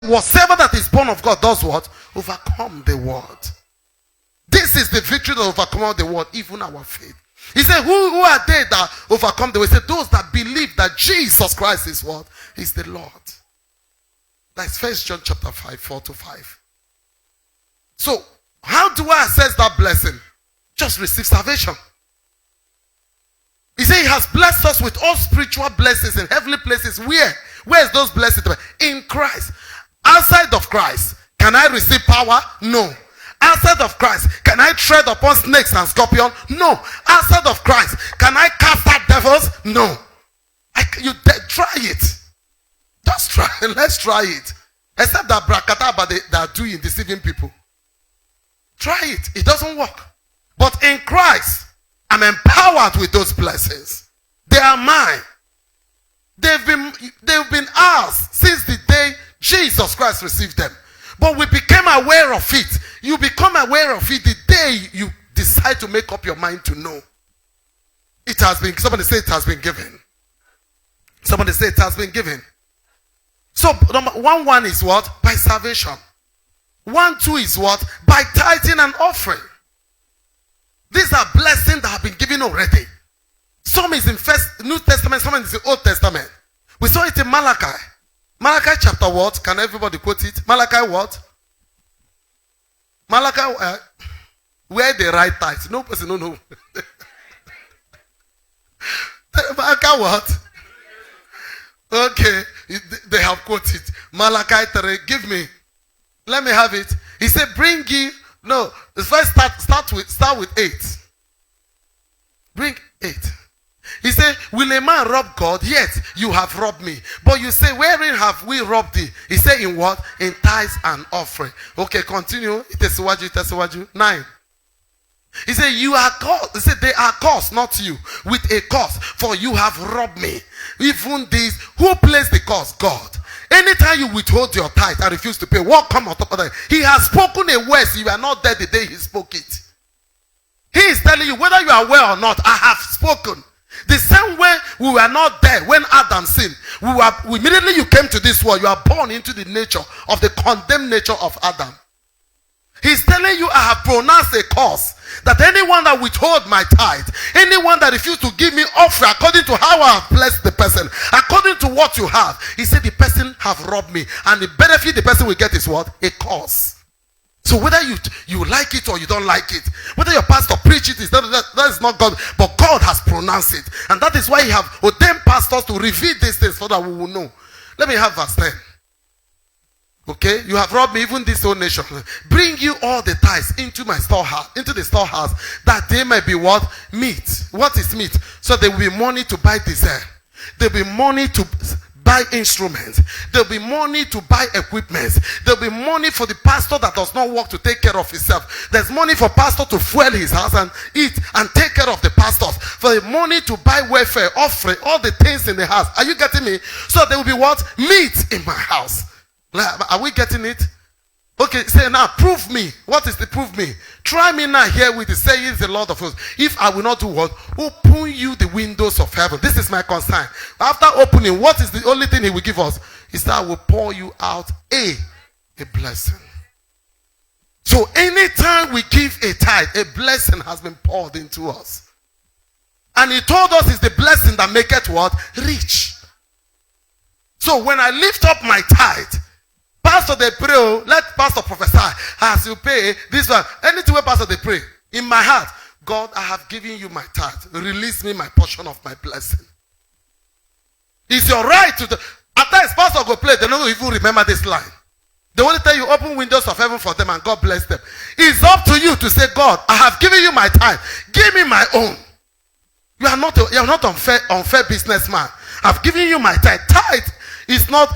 Whatever that is born of God does what? Overcome the world. This is the victory that overcome the world, even our faith. He said, who are they that overcome the world? He said, those that believe that Jesus Christ is what? Is the Lord. That's 1 John chapter 5, 4-5. So, how do I assess that blessing? Just receive salvation. He said he has blessed us with all spiritual blessings in heavenly places. Where? Where is those blessings? In Christ. Outside of Christ, can I receive power? No. Outside of Christ, can I tread upon snakes and scorpions? No. Outside of Christ, can I cast out devils? No. Try it. Just try. Let's try it. Except that brakataba they are doing, deceiving people. Try it. It doesn't work. But in Christ, I'm empowered with those blessings. They are mine. They've been ours since the day Jesus Christ received them. But we became aware of it. You become aware of it the day you decide to make up your mind to know. It has been, somebody say it has been given. Somebody say it has been given. So, number one is what? By salvation. 2 is what? By tithing and offering. These are blessings that have been given already. Some is in New Testament, some is in the Old Testament. We saw it in Malachi. Malachi chapter what? Can everybody quote it? Malachi what? Malachi, where they write tithes. No person don't know. Malachi what? Okay, they have quoted. Malachi 3, give me. Let me have it. He said, bring ye. No, first start with 8. Bring 8. He said, will a man rob God? Yes, you have robbed me. But you say, wherein have we robbed thee? He said, in what? In tithes and offering. Okay, continue. Itesiwaju. 9. He said, you are cursed. He said, they are cursed, not you, with a curse, for you have robbed me. Even these, who placed the curse? God. Anytime you withhold your tithe and refuse to pay, what come on top of that? He has spoken a word, so you are not there the day he spoke it. He is telling you, whether you are aware or not, I have spoken. The same way we were not there when Adam sinned. Immediately you came to this world, you are born into the nature of the condemned nature of Adam. He's telling you, I have pronounced a curse that anyone that withhold my tithe, anyone that refuse to give me offering according to how I have blessed the person, according to what you have, he said the person have robbed me, and the benefit the person will get is what? A curse. So whether you like it or you don't like it, whether your pastor preach it, that is not God, but God has pronounced it, and that is why he have ordained pastors to reveal these things so that we will know. Let me have verse 10. Okay, you have robbed me, even this whole nation. Bring you all the tithes into my storehouse, into the storehouse, that they may be what? Meat. What is meat? So there will be money to buy dessert. There will be money to buy instruments. There will be money to buy equipment. There will be money for the pastor that does not work to take care of himself. There's money for pastor to fuel his house and eat and take care of the pastors. For the money to buy welfare, offering, all the things in the house. Are you getting me? So there will be what? Meat in my house. Are we getting it? Okay, say now, prove me. What is the prove me? Try me now here with the sayings the Lord of hosts. If I will not do what? Open you the windows of heaven. This is my concern. After opening, what is the only thing he will give us? He said, I will pour you out a blessing. So anytime we give a tithe, a blessing has been poured into us. And he told us it's the blessing that maketh what? Rich. So when I lift up my tithe, pastor they pray, let pastor prophesy as you pay this one. Anything where pastor they pray, in my heart, God, I have given you my tithe. Release me my portion of my blessing. It's your right to at times pastor go play, they don't even remember this line. They only tell you open windows of heaven for them and God bless them. It's up to you to say, God, I have given you my tithe. Give me my own. You are not unfair businessman. I've given you my tithe. Tithe is not,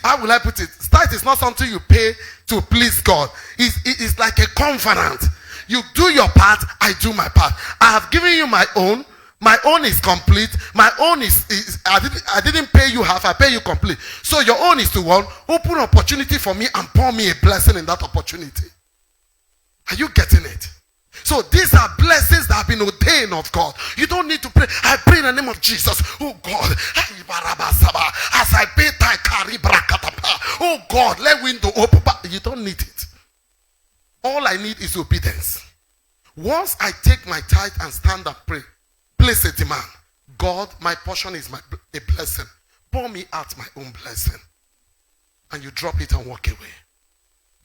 how will I put it? Tithe is not something you pay to please God. It's like a covenant. You do your part, I do my part. I have given you my own. My own is complete. My own is I didn't pay you half, I pay you complete. So your own is to one, open opportunity for me and pour me a blessing in that opportunity. Are you getting it? So these are blessings that have been ordained of God. You don't need to pray. I pray in the name of Jesus. Oh God, as I pay thy carry brakatapa. Oh God, let window open. You don't need it. All I need is obedience. Once I take my tithe and stand and pray, place a demand. God, my portion is a blessing. Pour me out my own blessing. And you drop it and walk away.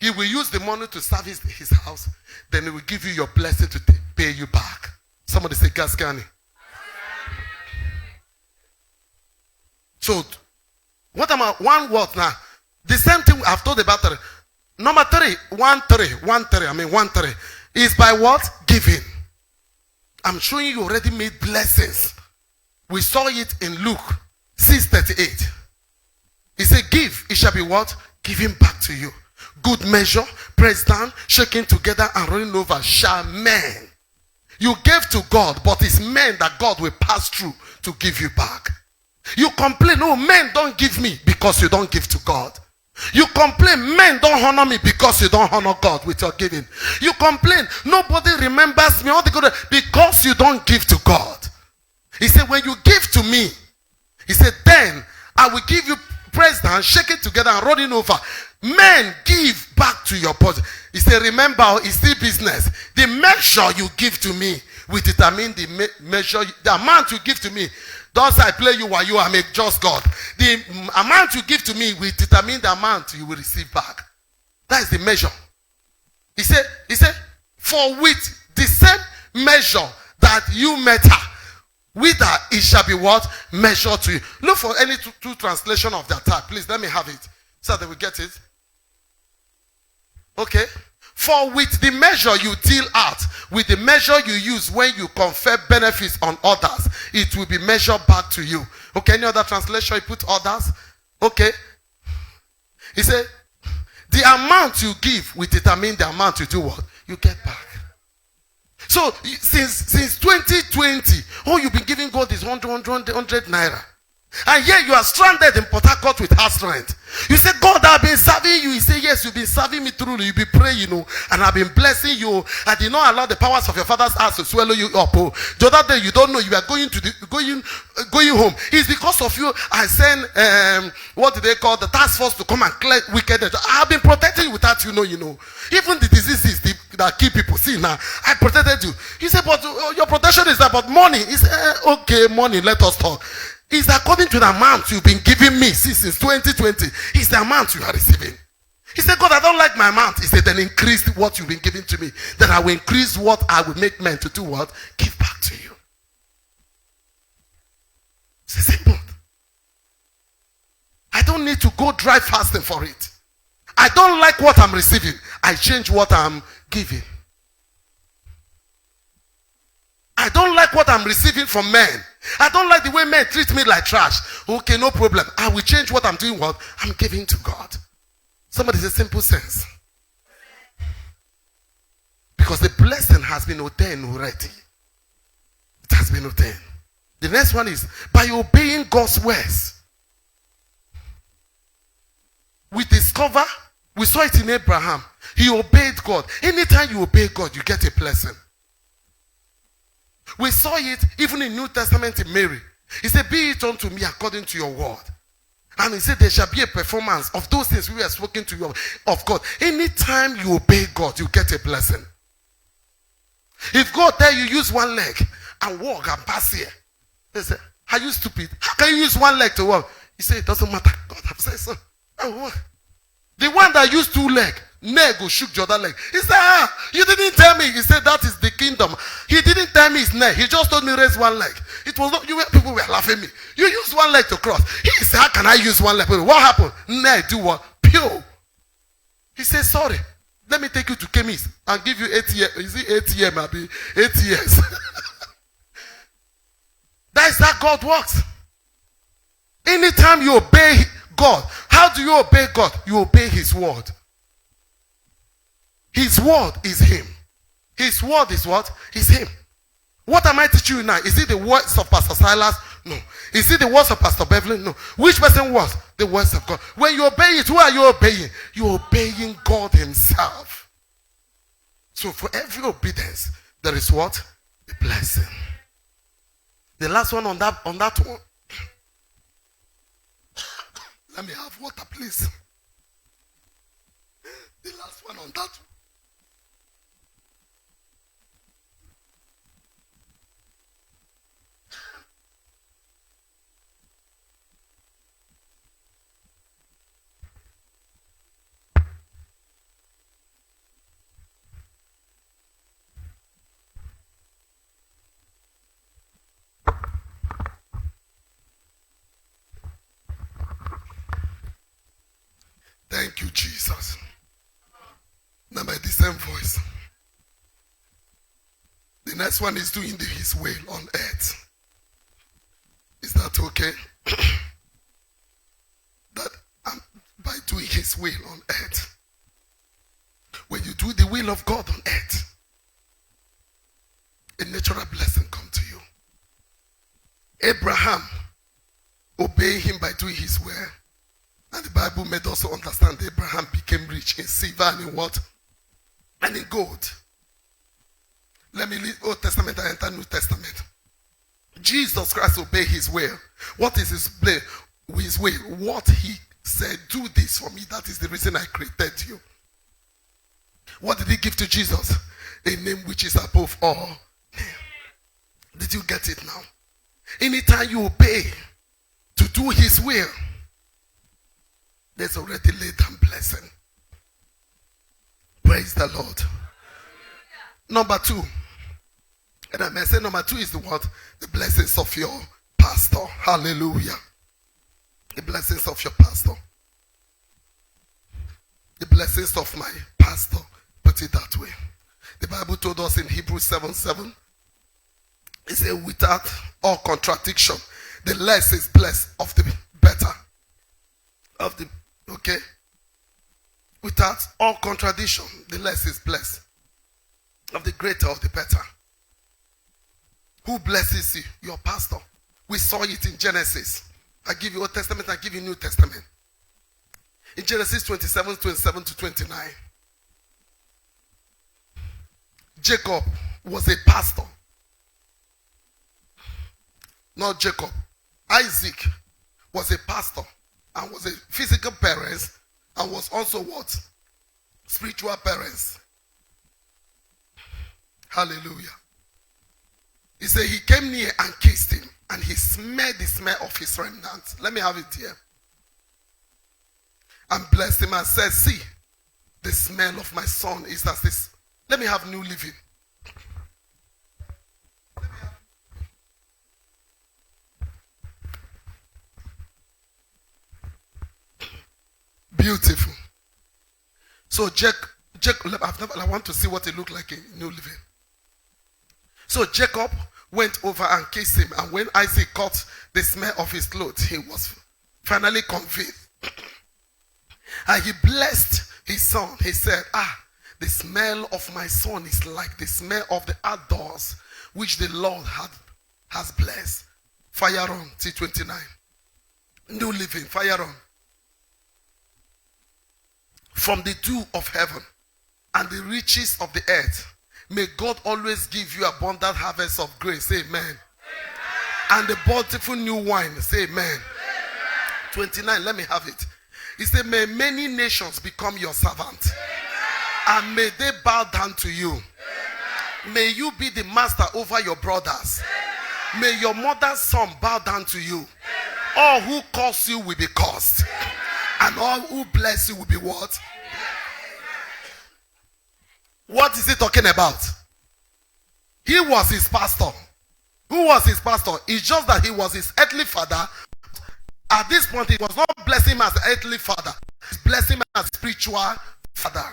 He will use the money to service his house. Then he will give you your blessing to pay you back. Somebody say, Gaskani. So, what am I? One word now. The same thing I've told about three. Number 3, 1 3 is by what? Giving. I'm showing you already made blessings. We saw it in Luke 6:38. He said, give, it shall be what? Given back to you. Good measure, pressed down, shaken together, and running over shall men. You gave to God, but it's men that God will pass through to give you back. You complain, oh, men don't give me because you don't give to God. You complain, men don't honor me because you don't honor God with your giving. You complain, nobody remembers me, all the good, because you don't give to God. He said, when you give to me, he said, then I will give you pressed down, shake it together, and running over. Men, give back to your body. He said, remember, it's still business. The measure you give to me will determine the measure, the amount you give to me. Thus I play you while you are a just God. The amount you give to me will determine the amount you will receive back. That is the measure. He said, for with the same measure that you measure, with that it shall be what? Measured to you. Look for any two translation of that type. Please, let me have it so that we get it. Okay. For with the measure you deal out, with the measure you use when you confer benefits on others, it will be measured back to you. Okay, any other translation you put others? Okay. He said, the amount you give will determine the amount you do what? You get back. So, since 2020, all you've been giving God is 100 naira. And here you are stranded in Port Harcourt with house rent. You say, God, I've been serving you. He say, yes, you've been serving me truly. You've been praying, and I've been blessing you. I did not allow the powers of your father's house to swallow you up. Oh. The other day, you don't know, you are going home. It's because of you. I sent, what do they call, the task force to come and clear wickedness. I've been protecting you without you know. Even the diseases that kill people. See now, I protected you. He said, but your protection is about money. He said, okay, money, let us talk. It's according to the amount you've been giving me since 2020. It's the amount you are receiving. He said, God, I don't like my amount. He said, then increase what you've been giving to me. Then I will increase what I will make men to do what? Give back to you. It's simple. I don't need to go dry fasting for it. I don't like what I'm receiving. I change what I'm giving. I don't like what I'm receiving from men. I don't like the way men treat me like trash. Okay, no problem. I will change what I'm doing, what I'm giving to God. Somebody say simple sense. Because the blessing has been ordained already. It has been ordained. The next one is by obeying God's words. We discover, we saw it in Abraham. He obeyed God. Anytime you obey God, you get a blessing. We saw it even in New Testament in Mary. He said, be it unto me according to your word. And he said, there shall be a performance of those things we have spoken to you of God. Anytime you obey God, you get a blessing. If God tell you use one leg and walk and pass here, they say, are you stupid? How can you use one leg to walk? He said, it doesn't matter. God have said so. The one that used 2 legs, neck will shook the other leg. He said, you didn't tell me. He said, that is the kingdom. He didn't tell me his neck. He just told me raise one leg. It was not, people were laughing at me. You use one leg to cross. He said, how can I use one leg? What happened? Neck, do what? Pure. He said, sorry. Let me take you to chemist and give you ATM. Is it ATM? Maybe 8 years. That is how God works. Anytime you obey God, how do you obey God? You obey his word. His word is him. His word is what? Is him. What am I teaching you now? Is it the words of Pastor Silas? No. Is it the words of Pastor Beverly? No. Which person was? The words of God. When you obey it, who are you obeying? You're obeying God himself. So for every obedience, there is what? A blessing. The last one on that one. Let me have water, please. The last one on that one. Thank you, Jesus. Now by the same voice. The next one is doing his will on earth. Is that okay? That by doing his will on earth. When you do the will of God on earth, a natural blessing comes to you. Abraham obeyed him by doing his will. And the Bible made us understand that Abraham became rich in silver and in what? And in gold. Let me leave Old Testament and enter New Testament. Jesus Christ obeyed his will. What is his will? What he said, do this for me. That is the reason I created you. What did he give to Jesus? A name which is above all name. Did you get it now? Anytime you obey to do his will, there's already laid down blessing. Praise the Lord. Number two. And I may say number two is the what? The blessings of your pastor. Hallelujah. The blessings of your pastor. The blessings of my pastor. Put it that way. The Bible told us in Hebrews 7:7. It said, without all contradiction, the less is blessed of the better. Of the okay? Without all contradiction, the less is blessed. Of the greater, of the better. Who blesses you? Your pastor. We saw it in Genesis. I give you Old Testament, I give you New Testament. In Genesis 27 to 29. Jacob was a pastor. Not Jacob. Isaac was a pastor and was a physical parent and was also what? Spiritual parents. Hallelujah. He said he came near and kissed him and he smelled the smell of his remnant. Let me have it here. And blessed him and said, see, the smell of my son is as this. Let me have New Living. Beautiful. So I want to see what it looked like in New Living. So Jacob went over and kissed him, and when Isaac caught the smell of his clothes, he was finally convinced. And he blessed his son. He said, the smell of my son is like the smell of the outdoors, which the Lord has blessed. Fire on, T29. New Living, fire on. From the dew of heaven and the riches of the earth, may God always give you abundant harvest of grace. Amen. Amen. And the bountiful new wine. Say amen. Amen. 29, let me have it. He said, may many nations become your servant. Amen. And may they bow down to you. Amen. May you be the master over your brothers. Amen. May your mother's son bow down to you. Amen. All who curse you will be cursed. Amen. And all who bless you will be what? What is he talking about? He was his pastor. Who was his pastor? It's just that he was his earthly father. At this point, he was not blessing him as an earthly father. He's blessing him as a spiritual father.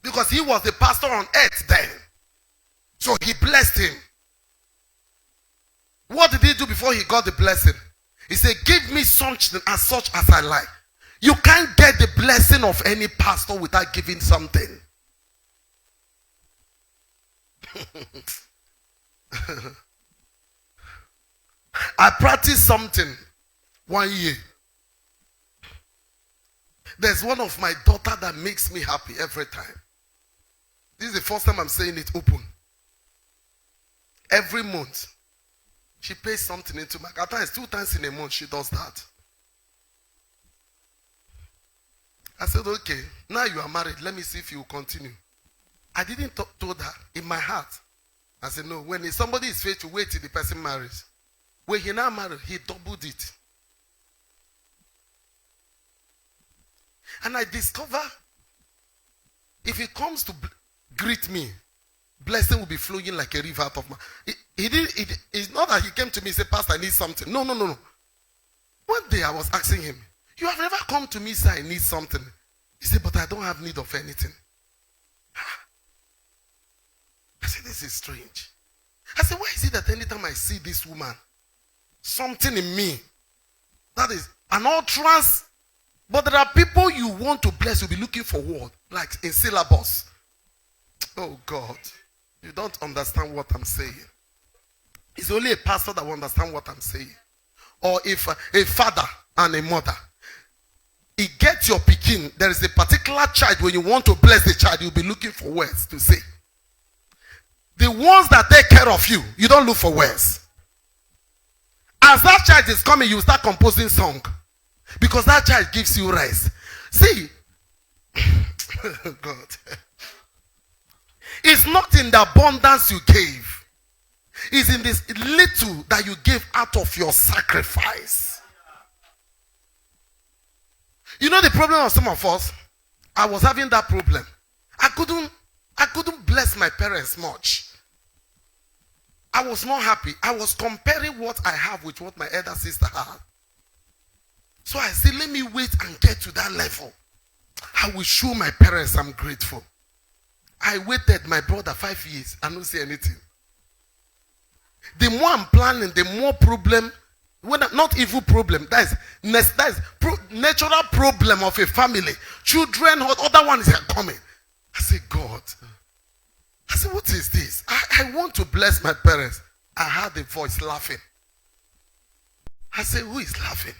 Because he was the pastor on earth then. So he blessed him. What did he do before he got the blessing? He said, give me such as I like. You can't get the blessing of any pastor without giving something. I practiced something 1 year. There's one of my daughter that makes me happy every time. This is the first time I'm saying it open. Every month, she pays something into my account. At times, 2 times in a month, she does that. I said, okay, now you are married. Let me see if you will continue. I didn't told her in my heart. I said, no, when somebody is faithful, wait till the person marries. When he now married, he doubled it. And I discover if he comes to greet me, blessing will be flowing like a river out of my... It's not that he came to me and said, Pastor, I need something. No. One day I was asking him, you have never come to me and said, I need something. He said, but I don't have need of anything. I said, this is strange. I said, why is it that anytime I see this woman, something in me, that is an utterance, but there are people you want to bless, you'll be looking for word, like in syllabus. Oh God, you don't understand what I'm saying. It's only a pastor that will understand what I'm saying. Or if a father and a mother, he gets your picking, there is a particular child, when you want to bless the child, you'll be looking for words to say. The ones that take care of you, you don't look for words. As that child is coming, you start composing song. Because that child gives you rest. See, God. It's not in the abundance you gave. It's in this little that you gave out of your sacrifice. You know the problem of some of us? I was having that problem. I couldn't bless my parents much. I was not happy. I was comparing what I have with what my elder sister had. So I said, let me wait and get to that level. I will show my parents I'm grateful. I waited my brother 5 years. I don't see anything. The more I'm planning, the more problem, not evil problem, that is natural problem of a family. Children, other ones are coming. I said, God. I said, what is this? I want to bless my parents. I heard a voice laughing. I said, who is laughing?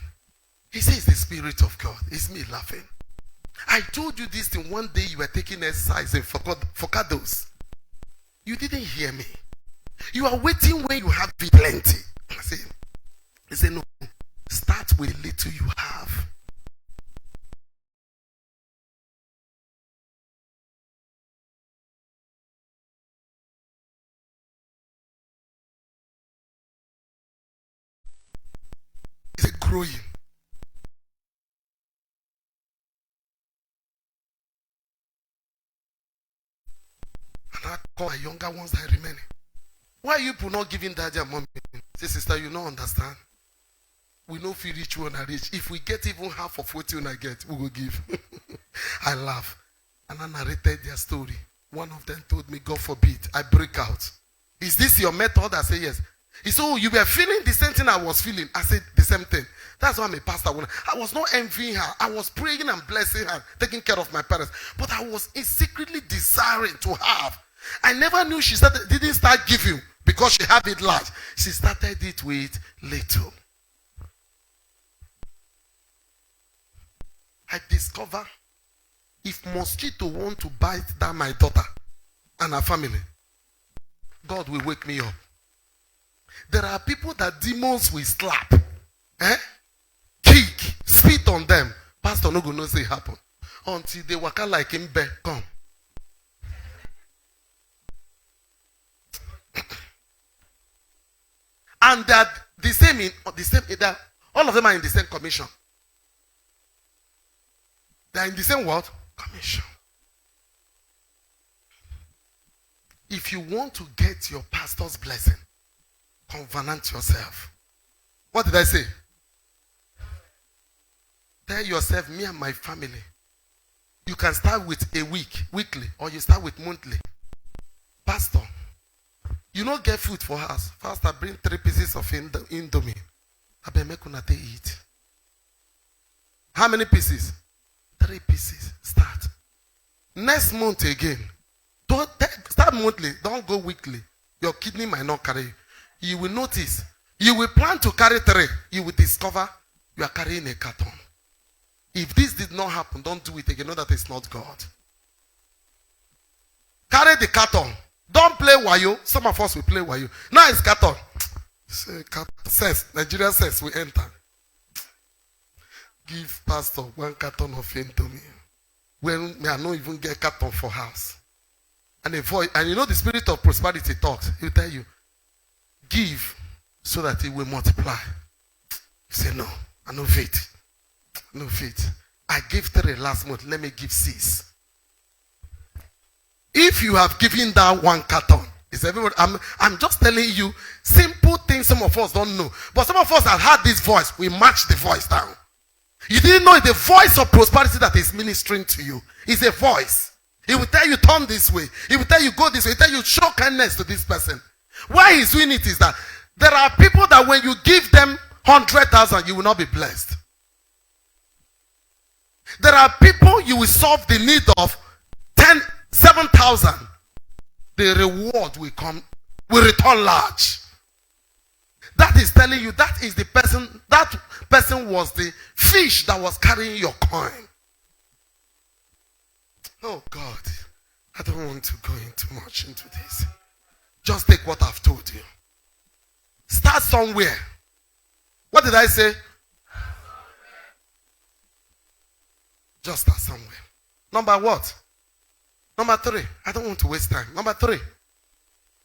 He says, the Spirit of God. It's me laughing. I told you this thing one day you were taking exercise in Focados. You didn't hear me. You are waiting when you have plenty. He said, no, start with little you have. It's growing. And I call my younger ones that are remaining. Why are you not giving daddy and mommy? Say, sister, you don't understand. We know if we reach one and reach. If we get even half of what you get, we will give. I laugh. And I narrated their story. One of them told me, God forbid, I break out. Is this your method? I say, yes. He said, oh, you were feeling the same thing I was feeling. I said, the same thing. That's why I'm a pastor. I was not envying her. I was praying and blessing her, taking care of my parents. But I was secretly desiring to have. I never knew she didn't start giving because she had it large. She started it with little. I discover if mosquito want to bite down my daughter and her family, God will wake me up. There are people that demons will slap, kick, spit on them. Pastor no go know say happen until they waka like him back come. And that that all of them are in the same commission. They are in the same what? Commission. If you want to get your pastor's blessing, covenant yourself. What did I say? Tell yourself, me and my family. You can start with a weekly, or you start with monthly. Pastor, you don't get food for us. First, I bring 3 pieces of Indomie. I be make una eat. How many pieces? 3 pieces. Start. Next month again. Don't start monthly. Don't go weekly. Your kidney might not carry you. You will notice. You will plan to carry 3. You will discover you are carrying a carton. If this did not happen, don't do it again. Know that it's not God. Carry the carton. Don't play wayo. Some of us will play wayo. Now it's carton. Say, says, Nigeria says we enter. Give pastor 1 carton of Indomie. When me I don't even get carton for house. And a voice, and you know the spirit of prosperity talks. He will tell you, give so that it will multiply. You say, no, I no faith. No faith. I gave 3 last month. Let me give 6. If you have given that 1 carton, is everyone? I'm just telling you simple things some of us don't know. But some of us have had this voice. We match the voice down. You didn't know it's the voice of prosperity that is ministering to you. It's a voice. He will tell you turn this way. He will tell you go this way. He will tell you show kindness to this person. Why he's doing it is that there are people that when you give them 100,000, you will not be blessed. There are people you will solve the need of 7,000. The reward will return large. That is telling you that is the person, that person was the fish that was carrying your coin. Oh God, I don't want to go too much into this. Just take what I've told you. Start somewhere. What did I say? Just start somewhere. Number what? Number 3. I don't want to waste time. Number 3.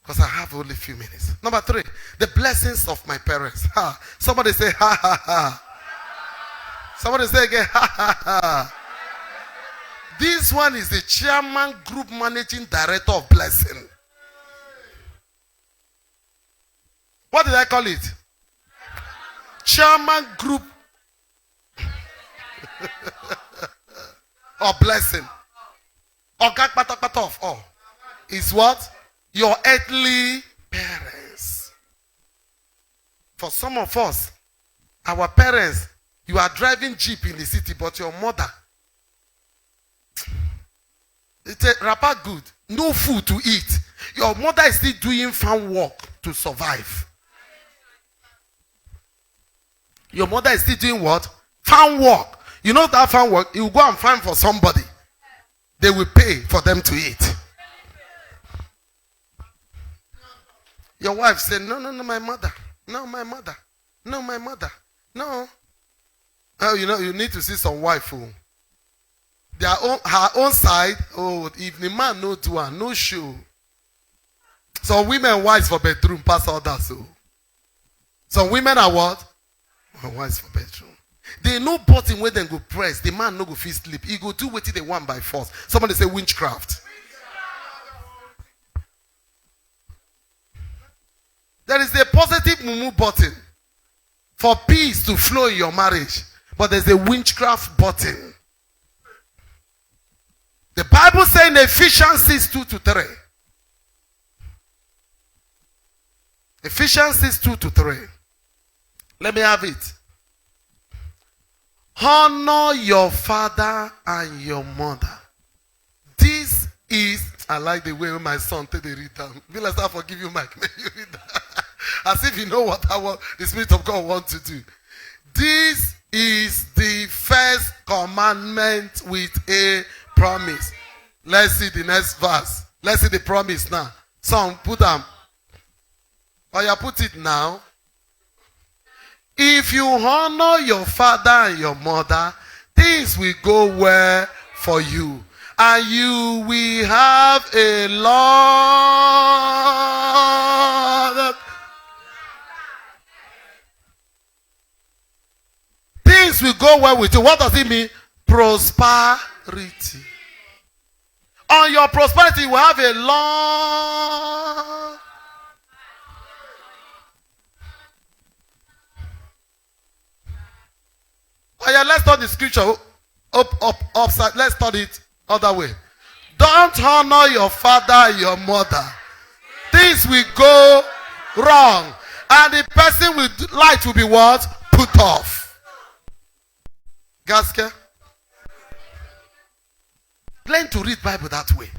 Because I have only a few minutes. Number 3. The blessings of my parents. Ha. Somebody say ha ha ha. Somebody say again ha ha ha. This one is the chairman, group managing director of blessing. What did I call it? Chairman, group of blessing. Of all is what? Your earthly parents. For some of us, our parents, you are driving Jeep in the city, but your mother, it's a rapper good, no food to eat. Your mother is still doing farm work to survive. Your mother is still doing what? Farm work. You know that farm work, you go and find for somebody. They will pay for them to eat. Your wife said, no, my mother. No, my mother. No, my mother. No. Oh, you know, you need to see some wife who her own side. Oh, if the man no do her, no show. Some women wise for bedroom, pass all that. So some women are what? Wise for bedroom. They know button where they go press. The man no go feel sleep. He go do what they want by force. Somebody say witchcraft. There is a positive mumu button for peace to flow in your marriage. But there's a witchcraft button. The Bible says in Ephesians 6:2-3. Ephesians 6:2-3. Let me have it. Honor your father and your mother. This is, I like the way my son take the read down. Will I start forgive you, Mike? May you read that? As if you know what the Spirit of God wants to do. This is the first commandment with a promise. Let's see the next verse. Let's see the promise now. Son, put them. Or you put it now. If you honor your father and your mother, things will go well for you. And you will have a lot. Things will go well with you. What does it mean? Prosperity. On your prosperity, you will have a long. Oh yeah, let's study the scripture upside. Let's study it other way. Don't honor your father and your mother. Things will go wrong. And the person with light will be what? Put off. Gaske? Learn to read Bible that way.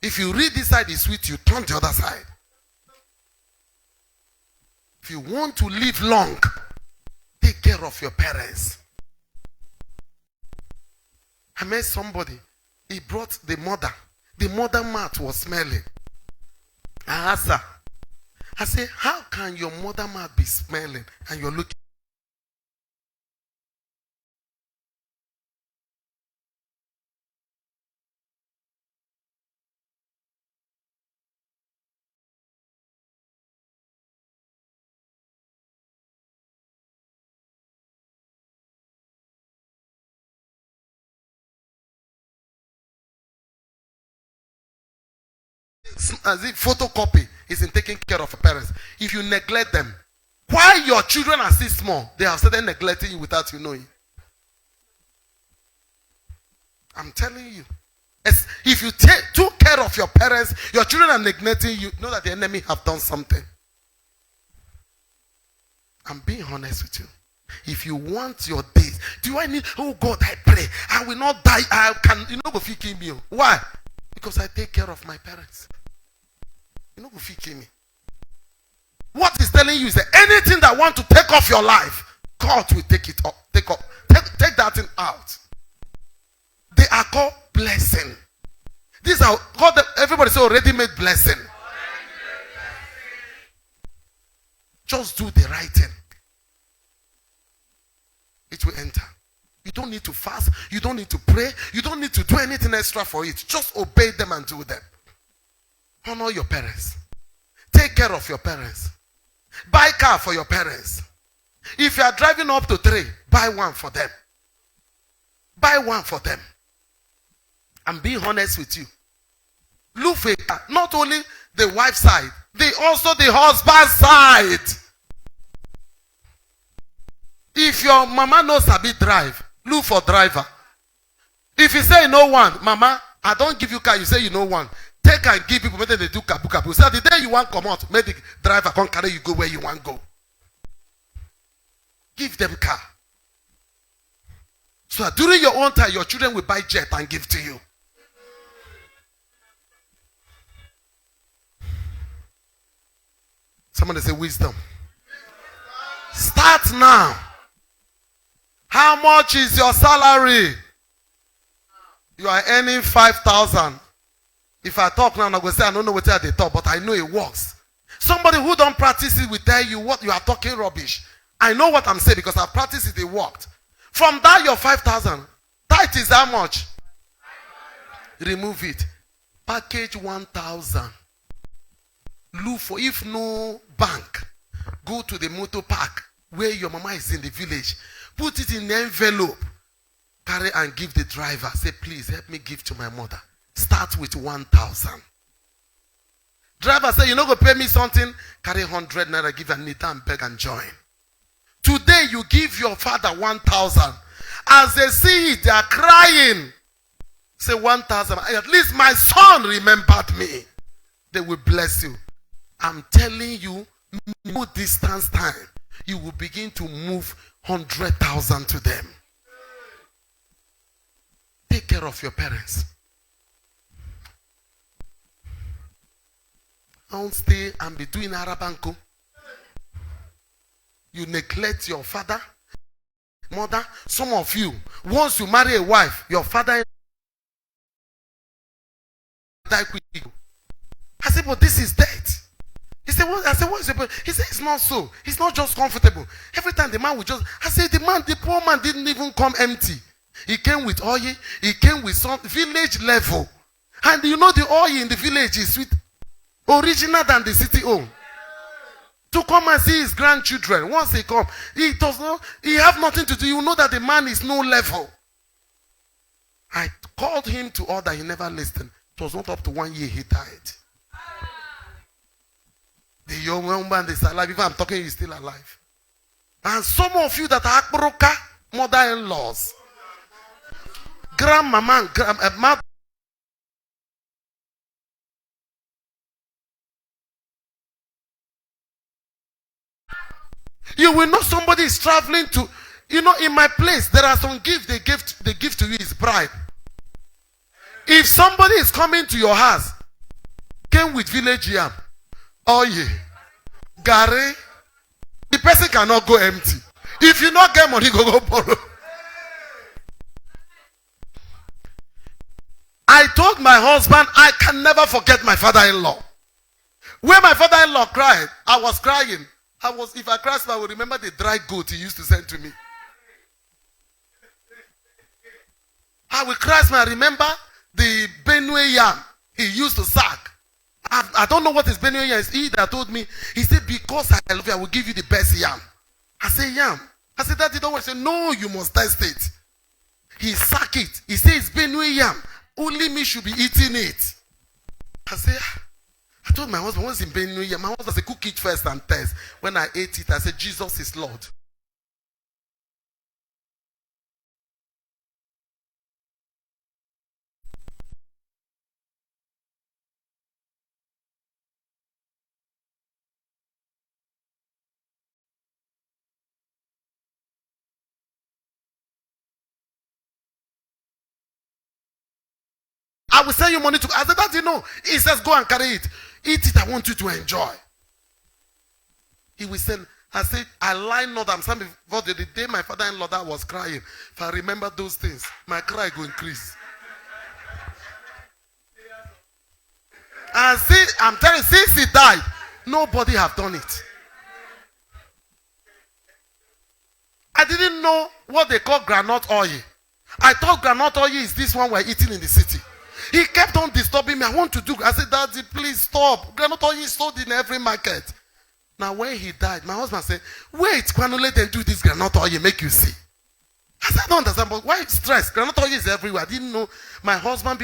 If you read this side is sweet, you turn the other side. If you want to live long, take care of your parents. I met somebody. He brought the mother. The mother mat was smelling. I asked her, I said, how can your mother mat be smelling and you're looking? As if photocopy is in taking care of your parents. If you neglect them, while your children are still small, they have started neglecting you without you knowing. I'm telling you. If you took care of your parents, your children are neglecting you, know that the enemy have done something. I'm being honest with you. If you want your days, do I need, oh God, I pray, I will not die, I can, you know, go kill me. Why? Because I take care of my parents. You know, go kill me. What he's telling you is that anything that want to take off your life, God will take it up, take that thing out. They are called blessing. These are called, everybody say already made blessing. Just do the right thing. It will enter. You don't need to fast. You don't need to pray. You don't need to do anything extra for it. Just obey them and do them. Honor your parents. Take care of your parents. Buy car for your parents. If you are driving up to 3, buy one for them. Buy one for them. I'm being honest with you. Look for not only the wife's side, also the husband's side. If your mama knows how to drive, look for driver. If you say no one, mama, I don't give you car, you say you know one. Take and give people, maybe they do kabu. So the day you want come out, make the driver come carry you go where you want go. Give them car. So during your own time, your children will buy jet and give to you. Somebody say wisdom. Start now. How much is your salary? You are earning 5,000. If I talk now, I'm going to say I don't know what they talk, but I know it works. Somebody who don't practice it will tell you what you are talking rubbish. I know what I'm saying because I've practiced it worked. From that, your 5,000. That is how much? Remove it. Package 1,000. Look for, if no bank, go to the motor park where your mama is in the village. Put it in the envelope. Carry and give the driver. Say, please help me give to my mother. Start with 1,000. Driver say, you know, go pay me something. Carry 100 naira, give and knit and beg and join. Today you give your father 1,000. As they see it, they are crying. Say 1,000. At least my son remembered me. They will bless you. I'm telling you, no distance time, you will begin to move 100,000 to them. Take care of your parents. Don't stay and be doing Arabanco. You neglect your father, mother. Some of you, once you marry a wife, your father die quickly. I said, but this is death. He said, what? I said, what is it? He said, it's not so. It's not just comfortable. Every time the man would just, I said, the poor man didn't even come empty. He came with oil. He came with some village level. And you know the oil in the village is sweet, original than the city own. To come and see his grandchildren. Once they come, he have nothing to do. You know that the man is no level. I called him to order. He never listened. It was not up to 1 year he died. The young man is alive. If I'm talking, he's still alive. And some of you that are broker, mother-in-laws, grandmama, mother, you will know somebody is traveling to, you know, in my place, there are some gifts they give to you is bribe. If somebody is coming to your house, came with village yam, oye, gare, the person cannot go empty. If you not get money, go borrow. I told my husband I can never forget my father-in-law. When my father-in-law cried, I was crying. If I cried, I would remember the dry goat he used to send to me. I will cry, I remember the Benue yam he used to sack. I don't know what his Benue yam is. He that told me, he said, because I love you, I will give you the best yam. I said, yam. I said, Daddy, don't worry. He said, no, you must taste it. He sack it. He said, it's Benue yam. Only me should be eating it. I said, I told my husband, once in Benue yam, my husband said, cook it first and taste. When I ate it, I said, Jesus is Lord. I will send you money to. I said, Daddy, no. He says, go and carry it. Eat it. I want you to enjoy. He will send. I said, I lie not. I'm saying before the day my father-in-law that was crying. If I remember those things, my cry will increase. And see, I'm telling you, since he died, nobody have done it. I didn't know what they call granite oil. I thought granite oil is this one we're eating in the city. He kept on disturbing me. I want to do. I said, Daddy, please stop. Granite oil is sold in every market. Now, when he died, my husband said, wait, Kwanule, then do this granite oil, make you see. I said, I don't understand, but why stress? Granite oil is everywhere. I didn't know. My husband,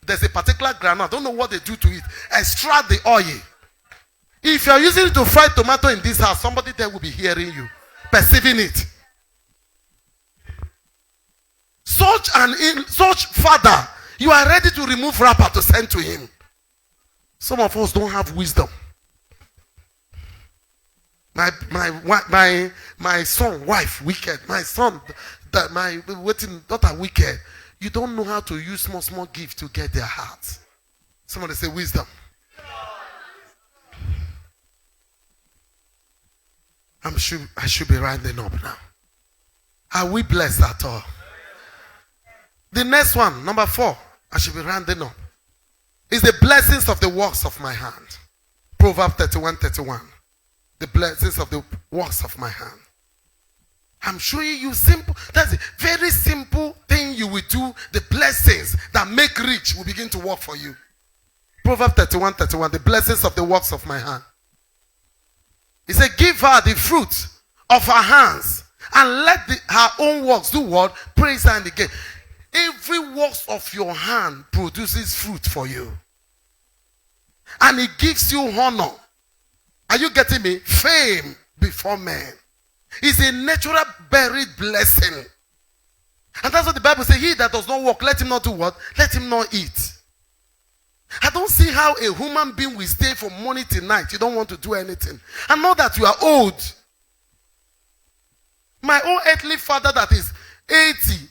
there's a particular granite. I don't know what they do to it. Extract the oil. If you're using it to fry tomato in this house, somebody there will be hearing you, perceiving it. Such father, you are ready to remove wrapper to send to him. Some of us don't have wisdom. My son, wife, wicked. My son, my waiting daughter, wicked. You don't know how to use small gifts to get their hearts. Somebody say wisdom. I should be rounding up now. Are we blessed at all? The next one, number 4, I should be rounding up, is the blessings of the works of my hand. Proverbs 31:31. The blessings of the works of my hand. I'm showing you simple. That's a very simple thing you will do. The blessings that make rich will begin to work for you. Proverbs 31:31. The blessings of the works of my hand. He said, give her the fruit of her hands and let her own works do what? Praise her and again. Every works of your hand produces fruit for you. And it gives you honor. Are you getting me? Fame before men. It's a natural buried blessing. And that's what the Bible says. He that does not work, let him not do what? Let him not eat. I don't see how a human being will stay from morning till night. You don't want to do anything. And know that you are old. My own earthly father that is 80,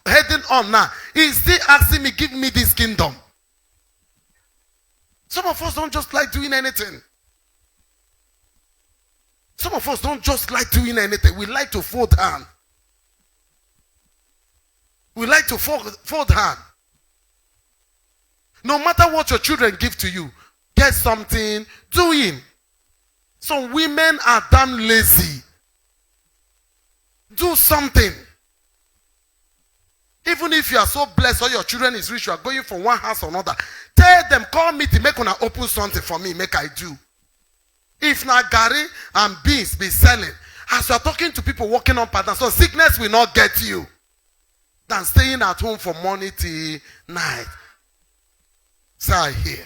heading on now, he's still asking me, give me this kingdom. Some of us don't just like doing anything. Some of us don't just like doing anything. We like to fold hand. We like to fold hand. No matter what your children give to you, get something doing. Some women are damn lazy. Do something. Even if you are so blessed or your children is rich, you are going from one house to another. Tell them, call me to make una open something for me, make I do. If na gari and beans be selling, as you are talking to people walking on pattern, so sickness will not get you than staying at home from morning till night. Say I hear.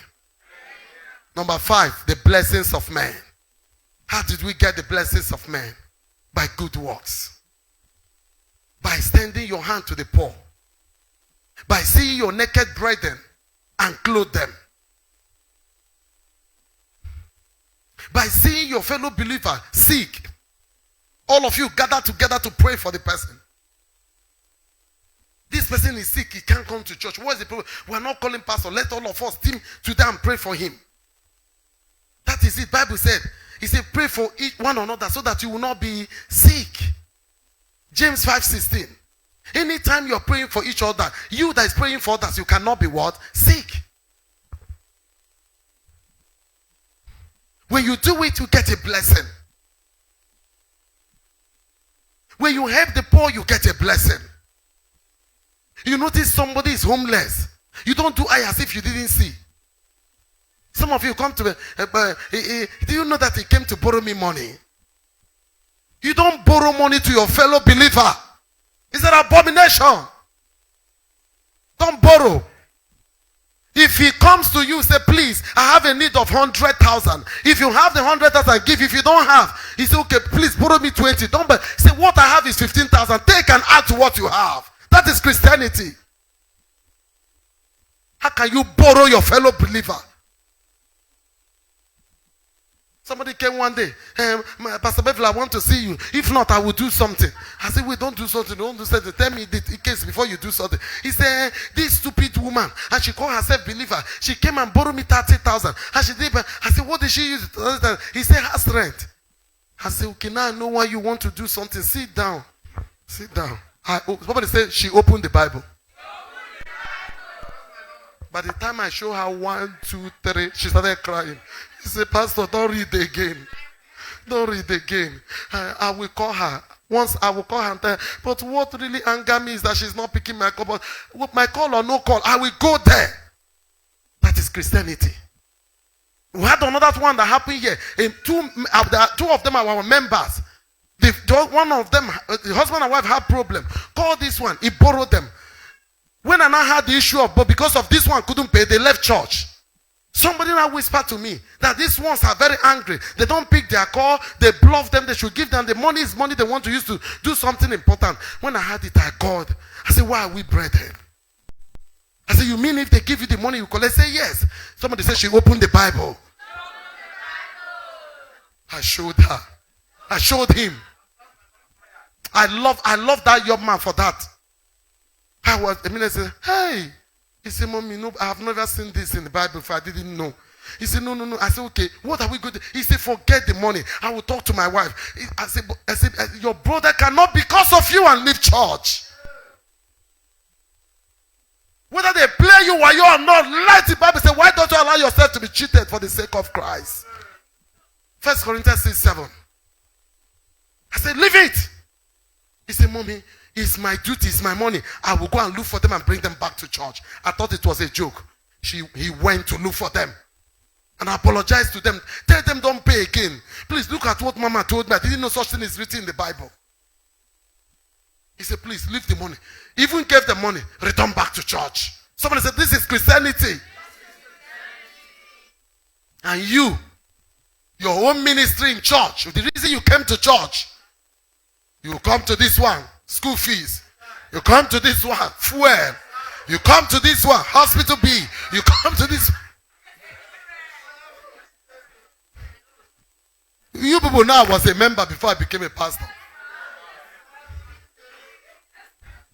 Number 5, the blessings of men. How did we get the blessings of men? By good works. By extending your hand to the poor. By seeing your naked brethren and clothe them. By seeing your fellow believer sick. All of you gather together to pray for the person. This person is sick, he can't come to church. What is the problem? We are not calling pastor. Let all of us team today and pray for him. That is it. Bible said, he said, pray for each one another so that you will not be sick. James 5:16. Anytime you're praying for each other, you that is praying for others, you cannot be what? Sick. When you do it, you get a blessing. When you help the poor, you get a blessing. You notice somebody is homeless. You don't do eye as if you didn't see. Some of you come to me, do you know that he came to borrow me money? You don't borrow money to your fellow believer. It's an abomination. Don't borrow. If he comes to you, say, please, I have a need of 100,000. If you have the 100,000, give. If you don't have, he say, okay, please borrow me 20. Don't say, what I have is 15,000. Take and add to what you have. That is Christianity. How can you borrow your fellow believer? Somebody came one day, Pastor Bevel, I want to see you. If not, I will do something. I said, we don't do something. Don't do something. Tell me the case before you do something. He said, this stupid woman, and she called herself believer. She came and borrowed me 30,000. And she did. I said, what did she use? He said, her strength. I said, okay, now I know why you want to do something. Sit down. Sit down. Somebody said she opened the Bible. By the time I show her 1, 2, 3, she started crying. He said, Pastor, don't read again. Don't read again. I will call her. Once I will call her and tell her, but what really anger me is that she's not picking my call. But my call or no call, I will go there. That is Christianity. We had another one that happened here. Two of them are our members. One of them, the husband and wife had problem. Call this one. He borrowed them. When I now had the issue of, but because of this one couldn't pay, they left church. Somebody now whispered to me that these ones are very angry. They don't pick their call. They bluff them. They should give them the money. Is money they want to use to do something important. When I had it, I called. I said, why are we brethren? I said, you mean if they give you the money, you collect? Say yes. Somebody said she opened the Bible. I showed her. I showed him. I love that young man for that. A minute said, hey. He said, Mommy, no, I have never seen this in the Bible before. I didn't know. He said, no. I said, okay, what are we going to do? He said, forget the money. I will talk to my wife. I said, your brother cannot because of you and leave church. Whether they play you while you are not, let the Bible say, why don't you allow yourself to be cheated for the sake of Christ? 1 Corinthians 6:7. I said, leave it. He said, Mommy, it's my duty, it's my money. I will go and look for them and bring them back to church. I thought it was a joke. He went to look for them. And I apologized to them. Tell them don't pay again. Please look at what Mama told me. I didn't know such thing is written in the Bible. He said, please leave the money. Even gave the money, return back to church. Somebody said, this is Christianity. And you, your own ministry in church, the reason you came to church, you come to this one. School fees. You come to this one, fuel. You come to this one, hospital bill. You come to this. You people now was a member before I became a pastor.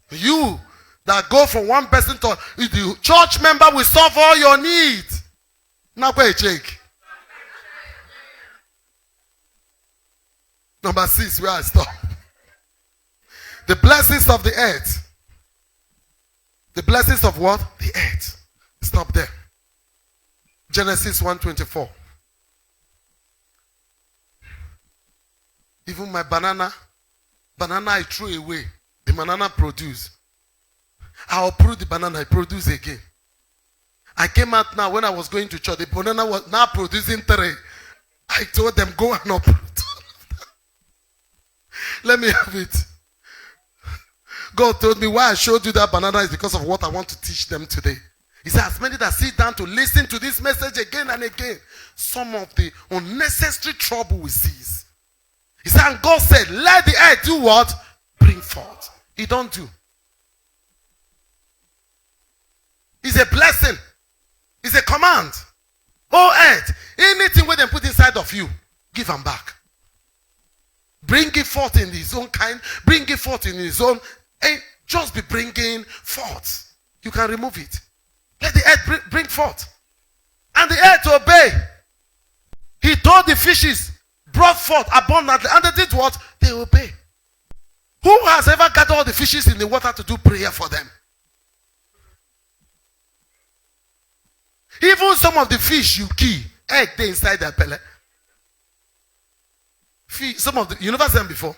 You that go from one person to the church member will solve all your needs. Now go check. Number 6, where I stop. The blessings of the earth. The blessings of what? The earth. Stop there. Genesis 1:24. Even my banana I threw away. The banana produced. I uproot the banana, I produce again. I came out now when I was going to church. The banana was now producing 3. I told them, go and uproot. Let me have it. God told me why I showed you that banana is because of what I want to teach them today. He said, as many that sit down to listen to this message again and again, some of the unnecessary trouble we cease. He said, and God said, let the earth do what? Bring forth. He don't do. It's a blessing. It's a command. Oh earth, anything where they put inside of you, give them back. Bring it forth in his own kind. Bring it forth in his own. And just be bringing forth. You can remove it. Let the earth bring forth. And the earth obey. He told the fishes, brought forth abundantly. And they did what? They obey. Who has ever gathered all the fishes in the water to do prayer for them? Even some of the fish you kill, egg they inside their belly. Some of the, you never seen before.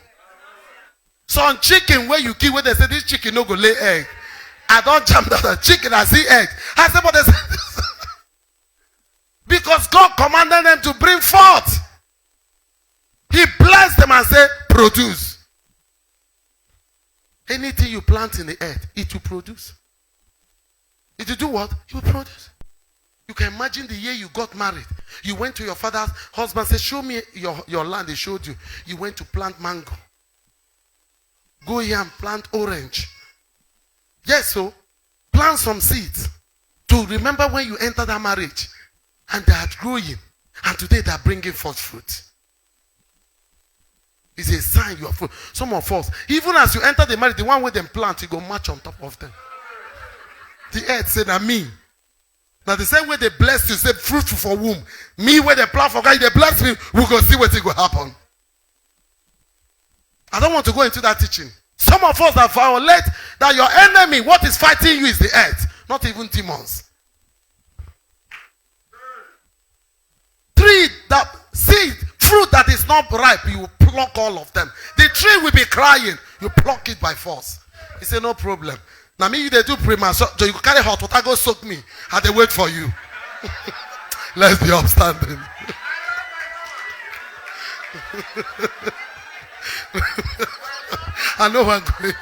Some chicken where you kill, where they say this chicken no go lay egg. I don't jump down the chicken, I see egg. I say, but they say, because God commanded them to bring forth. He blessed them and said, produce. Anything you plant in the earth, it will produce. It will do what? It will produce. You can imagine the year you got married. You went to your father's husband, said, show me your land. They showed you. You went to plant mango. Go here and plant orange. Yes, so plant some seeds to remember when you entered that marriage. And they are growing. And today they are bringing forth fruit. It's a sign you are fruit. Some of us, even as you enter the marriage, the one with them plant, you go march on top of them. The earth said, I mean. Now the same way they bless you, say fruitful for womb. Me where they plant for God, they bless me, we go see what it will happen. I don't want to go into that teaching. Some of us that violate that your enemy, what is fighting you is the earth, not even demons. Tree that seed, fruit that is not ripe, you will pluck all of them. The tree will be crying, you pluck it by force. He said, no problem. Now me, they do prima, so you carry hot water, go soak me, and they wait for you. Let's be upstanding. I know I'm great.